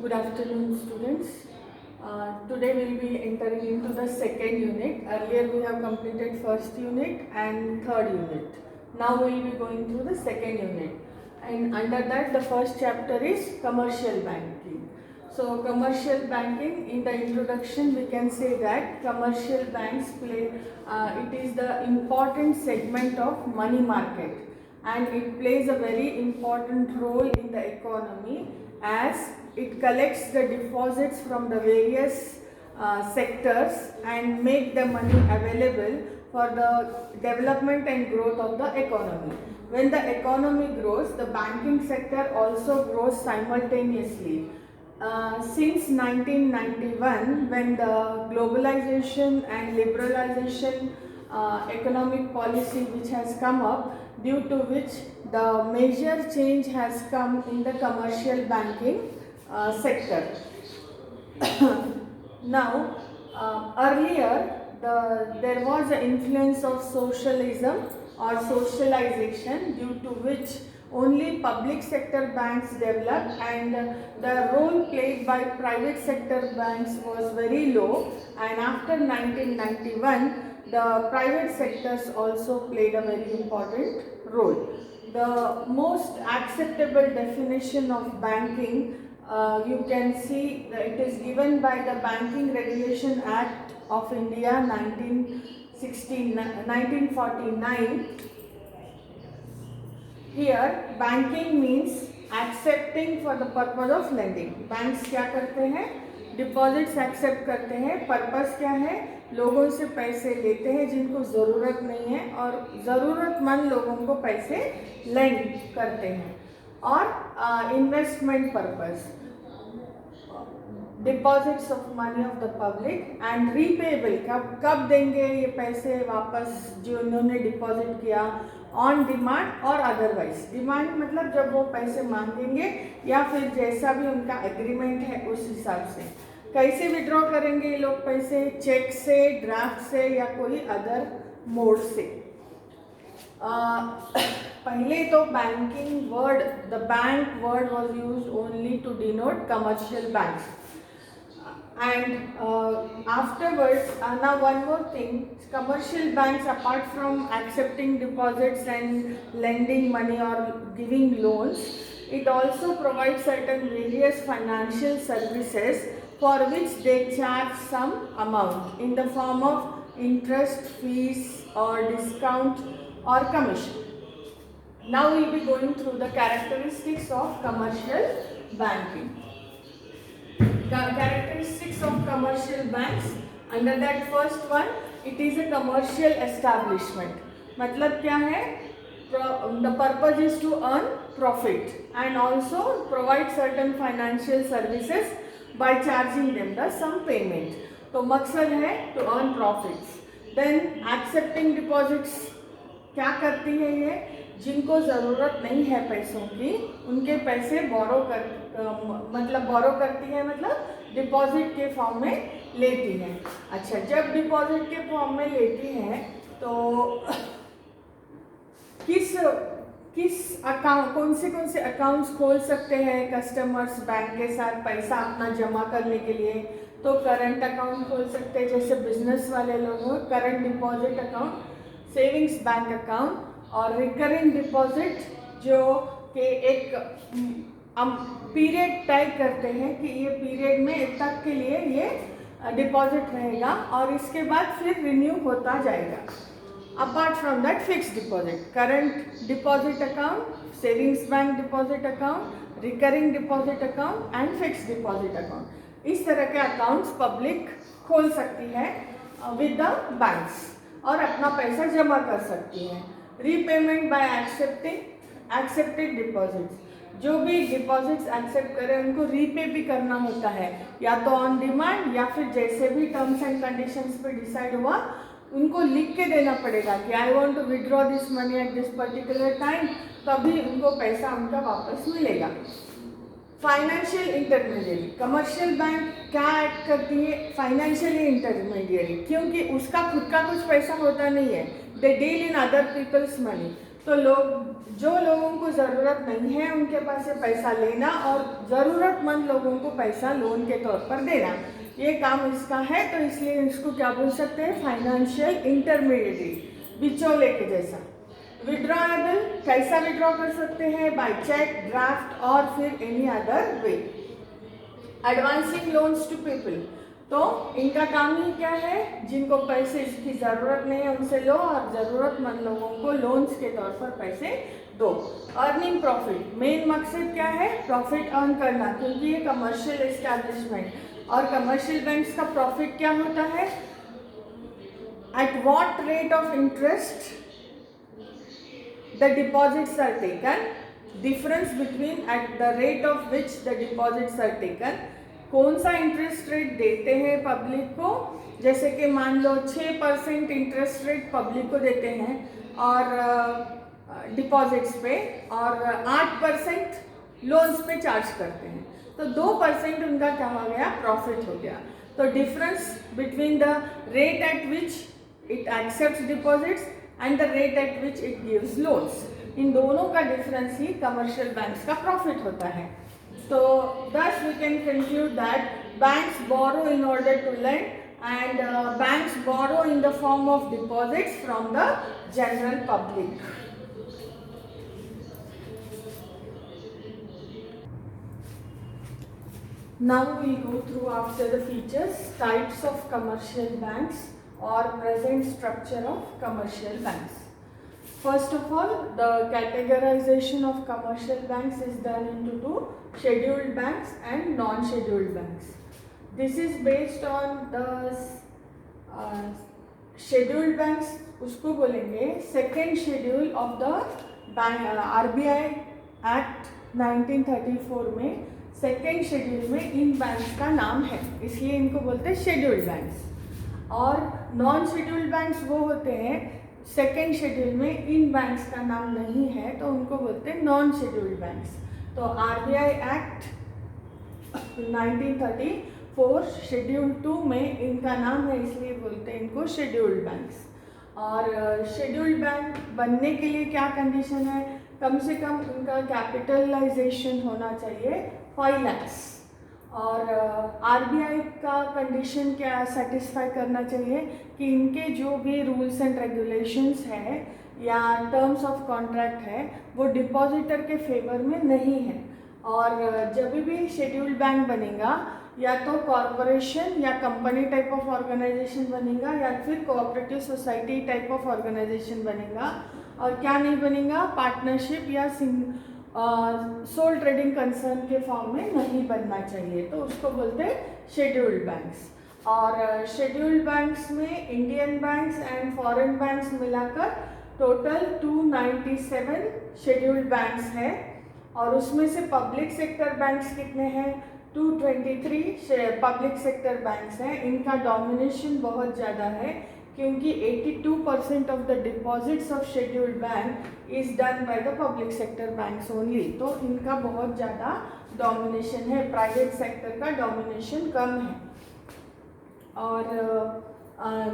Good afternoon, students. Today we will be entering into the second unit. Earlier we have completed first unit and third unit. Now we will be going through the second unit. And under that the first chapter is commercial banking. So commercial banking, in the introduction we can say that commercial banks it is the important segment of money market, and it plays a very important role in the economy as it collects the deposits from the various sectors and make the money available for the development and growth of the economy. When the economy grows, the banking sector also grows simultaneously. Since 1991, when the globalization and liberalization economic policy which has come up, due to which the major change has come in the commercial banking sector. Now, earlier there was an influence of socialism or socialization, due to which only public sector banks developed and the role played by private sector banks was very low, and after 1991 the private sectors also played a very important role. The most acceptable definition of banking, you can see that it is given by the Banking Regulation Act of India 1949. Here banking means accepting for the purpose of lending. Banks क्या करते हैं? Deposits accept करते हैं. Purpose क्या है? लोगों से पैसे लेते हैं जिनको ज़रूरत नहीं है और ज़रूरतमंद लोगों को पैसे लेंड करते हैं. और investment purpose, deposits of money of the public and repayable, कब देंगे ये पैसे वापस जो इन्होंने डिपॉजिट किया, ऑन डिमांड और अदरवाइज. डिमांड मतलब जब वो पैसे मांगेंगे या फिर जैसा भी उनका एग्रीमेंट है उस हिसाब से. कैसे विड्रॉ करेंगे ये लोग पैसे? चेक से, ड्राफ्ट से या कोई अदर मोड से. पहले तो banking word, the bank word was use only to denote commercial banks. And afterwards, now one more thing, commercial banks, apart from accepting deposits and lending money or giving loans, it also provides certain various financial services for which they charge some amount in the form of interest, fees or discount or commission. Now we will be going through the characteristics of commercial banking. Characteristics of commercial banks. Under that first one, it is a commercial establishment. मतलब क्या है? The purpose is to earn profit and also provide certain financial services by charging them the some payment. तो मकसद है to earn profits. Then accepting deposits, क्या करती है ये? जिनको ज़रूरत नहीं है पैसों की, उनके पैसे बोरो करती है, मतलब डिपॉजिट के फॉर्म में लेती है. अच्छा, जब डिपॉजिट के फॉर्म में लेती है तो किस अकाउंट, कौन से अकाउंट्स खोल सकते हैं कस्टमर्स बैंक के साथ पैसा अपना जमा करने के लिए? तो करंट अकाउंट खोल सकते हैं, जैसे बिजनेस वाले लोग हो, current deposit account, savings bank account, और रिकरिंग डिपॉजिट जो कि एक पीरियड तय करते हैं कि ये पीरियड में तक के लिए ये डिपॉजिट रहेगा और इसके बाद फिर रिन्यू होता जाएगा. Apart from that fix deposit, current deposit account, savings bank deposit account, recurring deposit account and fix deposit account. इस तरह के अकाउंट्स पब्लिक खोल सकती है विद द बैंक्स और अपना पैसा जमा कर सकती है. रीपेमेंट बाय एक्सेप्टेड डिपॉजिट्स, जो भी डिपॉजिट्स एक्सेप्ट करें उनको रीपे भी करना होता है, या तो ऑन डिमांड या फिर जैसे भी टर्म्स एंड कंडीशंस पे डिसाइड हुआ उनको लिख के देना पड़ेगा कि I want to withdraw this money at this particular time, तभी उनको पैसा उनका वापस मिलेगा. फाइनेंशियल इंटरमीडियरी, कमर्शियल बैंक क्या एक्ट करती है? फाइनेंशियली इंटरमीडियरी, क्योंकि उसका खुद का कुछ पैसा होता नहीं है, they deal in other peoples money. तो जो लोगों को ज़रूरत नहीं है उनके पास से पैसा लेना और ज़रूरतमंद लोगों को पैसा लोन के तौर पर देना, ये काम इसका है। तो इसलिए इसको क्या बोल सकते हैं, फाइनेंशियल इंटरमीडिएटरी, बिचौले के जैसा। विड्रॉएबल, कैसा विड्रॉ कर सकते हैं, बाय चेक, ड्राफ्ट और फिर any other way. Advancing loans to people, तो इनका काम ही क्या है, जिनको पैसे की ज़रूरत नहीं है उनसे लो और ज़रूरतमंद लोगों को लोन्स के तौर पर पैसे दो। अर्निंग प्रॉफिट, मेन मकसद क्या है, प्रॉफिट अर्न करना, क्योंकि ये कमर्शियल एस्टैब्लिशमेंट और कमर्शियल बैंक्स का प्रॉफिट क्या होता है, at what rate of interest the deposits are taken, difference between at the rate of which the deposits are taken, कौन सा इंटरेस्ट रेट देते हैं पब्लिक को। जैसे कि मान लो 6% इंटरेस्ट रेट पब्लिक को देते हैं और डिपॉजिट्स पे, और 8% लोन्स पे चार्ज करते हैं, तो 2% उनका क्या हो गया, प्रॉफिट हो गया। तो difference between the rate at which it accepts deposits and the rate at which it gives loans, इन दोनों का डिफरेंस ही कमर्शियल बैंक्स का प्रॉफिट होता है। So thus we can conclude that banks borrow in order to lend and banks borrow in the form of deposits from the general public. Now we will go through after the features, types of commercial banks or present structure of commercial banks. First of all, the categorization of commercial banks is done into two, scheduled banks and non-scheduled banks. This is based on the scheduled banks, उसको बोलेंगे second schedule of the RBI Act 1934 में second schedule में इन banks का नाम है, इसलिए इनको बोलते हैं शेड्यूल्ड बैंक्स। और नॉन शेड्यूल्ड बैंक्स वो होते हैं सेकेंड शेड्यूल में इन बैंक्स का नाम नहीं है, तो उनको बोलते हैं नॉन शेड्यूल्ड बैंक्स। तो आरबीआई एक्ट 1934 शेड्यूल 2 में इनका नाम है, इसलिए बोलते हैं इनको शेड्यूल्ड बैंक्स। और शेड्यूल्ड बैंक बनने के लिए क्या कंडीशन है, कम से कम उनका कैपिटलाइजेशन होना चाहिए 5 lakhs, और आरबीआई का कंडीशन क्या सेटिस्फाई करना चाहिए कि इनके जो भी रूल्स एंड रेगुलेशंस हैं या टर्म्स ऑफ कॉन्ट्रैक्ट है वो डिपॉजिटर के फेवर में नहीं है। और जब भी शेड्यूल्ड बैंक बनेगा या तो कॉरपोरेशन या कंपनी टाइप ऑफ ऑर्गेनाइजेशन बनेगा या फिर cooperative society type of organisation बनेगा, और क्या नहीं बनेगा, पार्टनरशिप या सोल ट्रेडिंग कंसर्न के फॉर्म में नहीं बनना चाहिए, तो उसको बोलते हैं शेड्यूल्ड बैंक्स। और शेड्यूल्ड बैंक्स में Indian banks and foreign banks मिलाकर टोटल 297 शेड्यूल्ड बैंक्स हैं, और उसमें से पब्लिक सेक्टर बैंक्स कितने हैं, 223 पब्लिक सेक्टर बैंक्स हैं। इनका डोमिनेशन बहुत ज़्यादा है क्योंकि 82% of the deposits of scheduled bank is done by the public sector banks only, तो इनका बहुत ज़्यादा डोमिनेशन है, प्राइवेट सेक्टर का डोमिनेशन कम है। और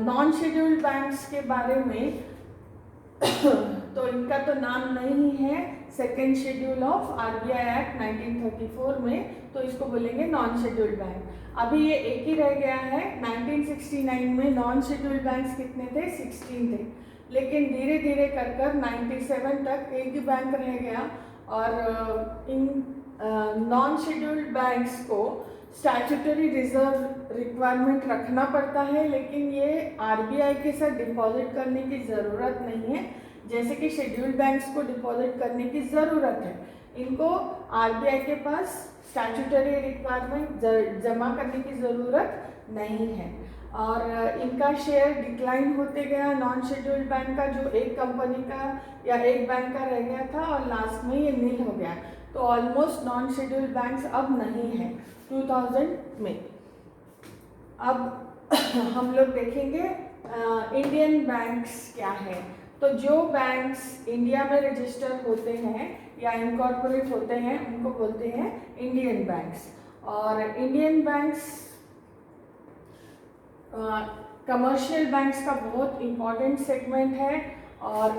नॉन शेड्यूल्ड बैंक्स के बारे में तो इनका तो नाम नहीं है second schedule of RBI act 1934 में, तो इसको बोलेंगे नॉन शेड्यूल्ड बैंक। अभी ये एक ही रह गया है, 1969 में नॉन शेड्यूल्ड बैंक्स कितने थे, 16 थे, लेकिन धीरे धीरे कर 97 तक एक ही बैंक रह गया। और इन नॉन शेड्यूल्ड बैंक्स को स्टैट्यूटरी रिजर्व रिक्वायरमेंट रखना पड़ता है, लेकिन ये आरबीआई के साथ डिपॉजिट करने की ज़रूरत नहीं है, जैसे कि शेड्यूल्ड बैंक्स को डिपॉजिट करने की ज़रूरत है। इनको आरबीआई के पास स्टैट्यूटरी रिक्वायरमेंट जमा करने की ज़रूरत नहीं है। और इनका शेयर डिक्लाइन होते गया नॉन शेड्यूल्ड बैंक का, जो एक कंपनी का या एक बैंक का रह गया था और लास्ट में ये नील हो गया, तो ऑलमोस्ट नॉन शेड्यूल्ड बैंक्स अब नहीं है 2000 में। अब हम लोग देखेंगे इंडियन बैंक्स क्या है। तो जो बैंक्स इंडिया में रजिस्टर होते हैं या इनकॉर्पोरेट होते हैं उनको बोलते हैं इंडियन बैंक्स। और इंडियन बैंक्स कमर्शियल बैंक्स का बहुत इम्पॉर्टेंट सेगमेंट है, और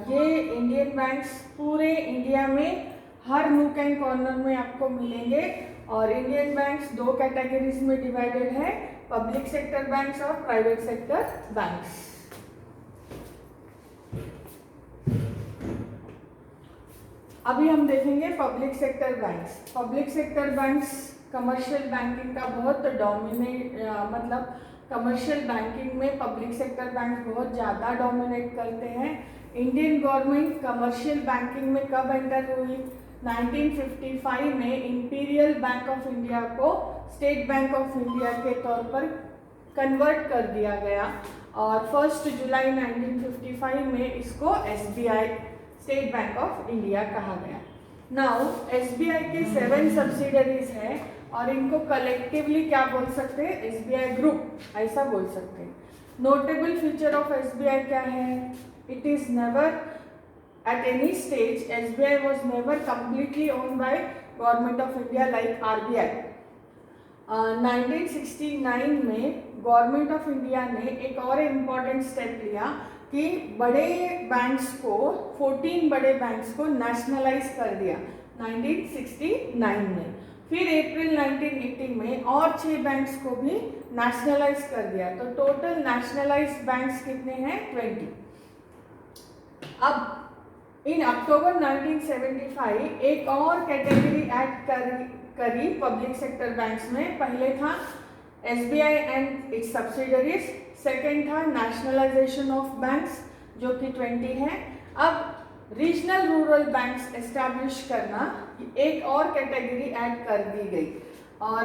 ये इंडियन बैंक्स पूरे इंडिया में हर नूक एंड कॉर्नर में आपको मिलेंगे। और इंडियन बैंक्स दो कैटेगरीज में डिवाइडेड है, पब्लिक सेक्टर बैंक्स और प्राइवेट सेक्टर बैंक्स। अभी हम देखेंगे public sector banks. Public sector banks commercial banking का बहुत डोमिनेट मतलब कमर्शियल बैंकिंग में पब्लिक सेक्टर बैंक बहुत ज़्यादा डोमिनेट करते हैं। इंडियन गवर्नमेंट कमर्शियल बैंकिंग में कब एंटर हुई? 1955 में इंपीरियल बैंक ऑफ इंडिया को स्टेट बैंक ऑफ इंडिया के तौर पर कन्वर्ट कर दिया गया और 1 जुलाई 1955 में इसको SBI state bank of India कहा गया। नाउ SBI के 7 सब्सिडरीज हैं और इनको कलेक्टिवली क्या बोल सकते हैं? SBI ग्रुप, ऐसा बोल सकते हैं। नोटेबल फीचर ऑफ SBI क्या है? It is never at any stage SBI was never completely owned by Government of India like RBI. 1969 में गवर्नमेंट ऑफ इंडिया ने एक और इम्पॉर्टेंट स्टेप लिया कि बड़े बैंक्स को 14 बड़े बैंक्स को नेशनलाइज कर दिया 1969 में। फिर अप्रैल 1980 में और 6 बैंक्स को भी नेशनलाइज कर दिया, तो टोटल नेशनलाइज्ड बैंक्स कितने हैं? 20। अब इन अक्टूबर 1975 एक और कैटेगरी ऐड करी पब्लिक सेक्टर बैंक्स में। पहले था SBI and it's subsidiaries, second था नेशनलाइजेशन ऑफ बैंक्स जो कि 20 है। अब रीजनल रूरल बैंक्स एस्टैब्लिश करना, एक और कैटेगरी ऐड कर दी गई। और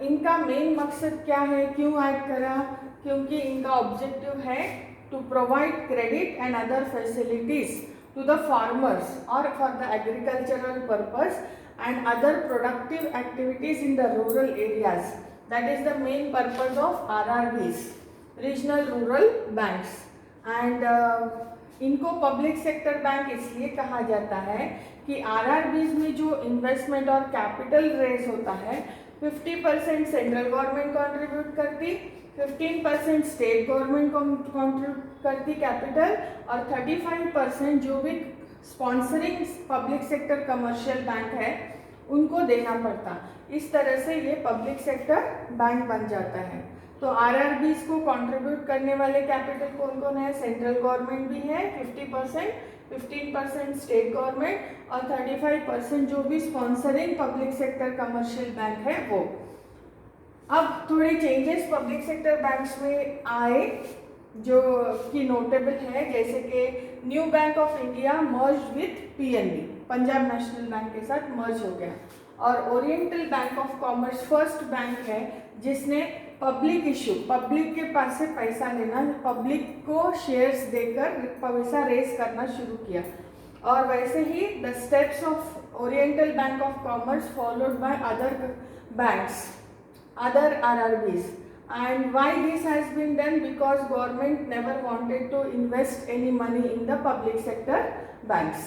इनका मेन मकसद क्या है, क्यों ऐड करा? क्योंकि इनका ऑब्जेक्टिव है to provide credit and other facilities to the farmers or for the agricultural purpose and other productive activities in the rural areas. That is the main purpose of RRBs, regional rural banks. And इनको public sector bank इसलिए कहा जाता है कि RRBs में जो investment और capital raise होता है 50% सेंट्रल गवर्नमेंट कंट्रीब्यूट करती, 15% स्टेट गवर्नमेंट कंट्रीब्यूट करती कैपिटल और 35% जो भी sponsoring public sector commercial bank है उनको देना पड़ता। इस तरह से ये पब्लिक सेक्टर बैंक बन जाता है। तो RRBs को कंट्रीब्यूट करने वाले कैपिटल कौन कौन है? सेंट्रल गवर्नमेंट भी है 50%, 15% स्टेट गवर्नमेंट और 35% जो भी sponsoring public sector commercial bank है वो। अब थोड़े चेंजेस पब्लिक सेक्टर बैंक्स में आए जो कि नोटेबल है, जैसे कि new bank of India merge with PNB, Punjab national bank के साथ मर्ज हो गया। और oriental Bank of commerce first bank है जिसने पब्लिक इशू, पब्लिक के पास से पैसा लेना, पब्लिक को शेयर्स देकर पैसा रेज करना शुरू किया। और वैसे ही the steps of Oriental Bank of Commerce followed by other banks, other RRBs. And why this has been done? Because government never wanted to invest any money in the public sector banks.